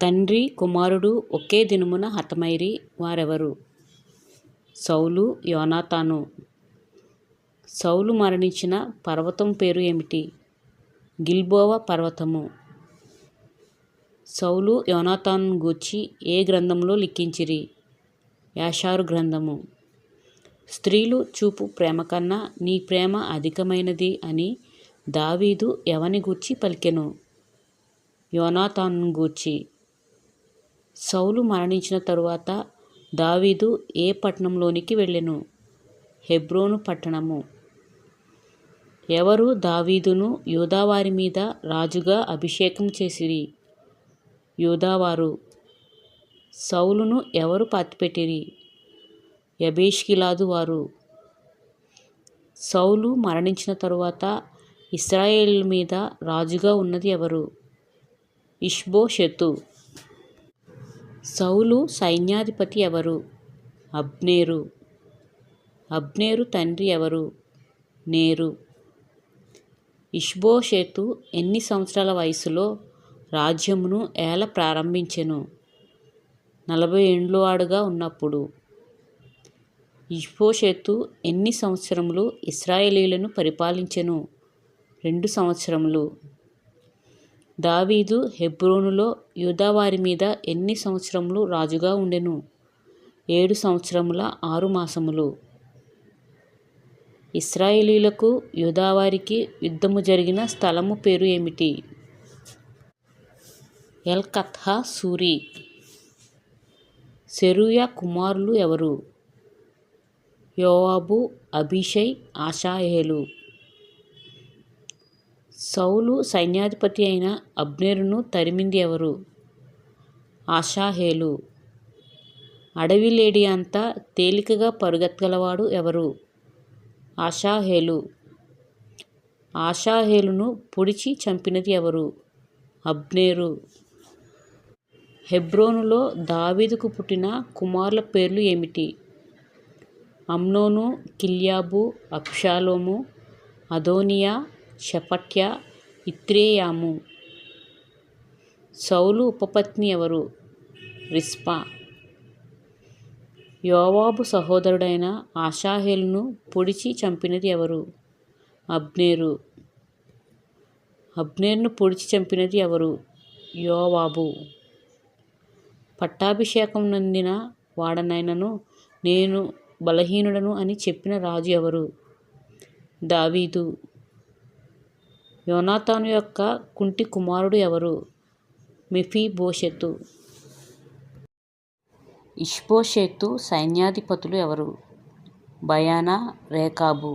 తండ్రి కుమారుడు ఒకే దినమున హతమైరి వారెవరు? సౌలు, యోనాతాను. సౌలు మరణించిన పర్వతం పేరు ఏమిటి? గిల్బోవ పర్వతము. సౌలు యోనాతానును గూర్చి ఏ గ్రంథంలో లిఖించిరి? యాషారు గ్రంథము. స్త్రీలు చూపు ప్రేమ కన్నా నీ ప్రేమ అధికమైనది అని దావీదు ఎవని గూర్చి పలికెను? యోనాతానును గూర్చి. సౌలు మరణించిన తరువాత దావీదు ఏ పట్టణంలోనికి వెళ్ళెను? హెబ్రోను పట్టణము. ఎవరు దావీదును యూదావారి మీద రాజుగా అభిషేకం చేసిరి? యూదావారు. సౌలును ఎవరు పాతిపెట్టిరి? యబేష్గిలాదు వారు. సౌలు మరణించిన తరువాత ఇశ్రాయేలీయుల మీద రాజుగా ఉన్నది ఎవరు? ఇష్బోషెతు. సౌలు సైన్యాధిపతి ఎవరు? అబ్నేరు. అబ్నేరు తండ్రి ఎవరు? నేరు. ఇష్బోషెతు ఎన్ని సంవత్సరాల వయసులో రాజ్యమును ఏల ప్రారంభించెను? 40 ఏండ్ల వాడుగా ఉన్నప్పుడు. ఇష్బోషెతు ఎన్ని సంవత్సరములు ఇశ్రాయేలీయులను పరిపాలించెను? 2 సంవత్సరములు. దావీదు హెబ్రోనులో యూదావారి మీద ఎన్ని సంవత్సరములు రాజుగా ఉండెను? 7 సంవత్సరముల 6 మాసములు. ఇశ్రాయేలీయులకు యూదావారికి యుద్ధము జరిగిన స్థలము పేరు ఏమిటి? ఎల్కత్హా సూరి. సెరూయా కుమారులు ఎవరు? యోవాబు, అబీషై, ఆషాహేలు. సౌలు సైన్యాధిపతి అయిన అబ్నేరును తరిమింది ఎవరు? ఆషాహేలు. అడవి లేడి అంతా తేలికగా పరుగెత్తగలవాడు ఎవరు? ఆషాహేలు. ఆషాహేలును పొడిచి చంపినది ఎవరు? అబ్నేరు. హెబ్రోనులో దావీదుకు పుట్టిన కుమారుల పేర్లు ఏమిటి? అమ్నోను, కిల్యాబు, అబ్షాలోము, అదోనియా, షెఫట్య, ఇత్రేయాము. సౌలు ఉపపత్ని ఎవరు? రిస్పా. యోవాబు సహోదరుడైన ఆషాహేలును పొడిచి చంపినది ఎవరు? అబ్నేరు. అబ్నేరును పొడిచి చంపినది ఎవరు? యోవాబు. పట్టాభిషేకం నొందిన వాడనైనను నేను బలహీనుడను అని చెప్పిన రాజు ఎవరు? దావీదు. యోనాతాను యొక్క కుంటి కుమారుడు ఎవరు? మెఫీబోషెతు. ఇష్బోషెతు సైన్యాధిపతులు ఎవరు? బయానా, రేకాబు.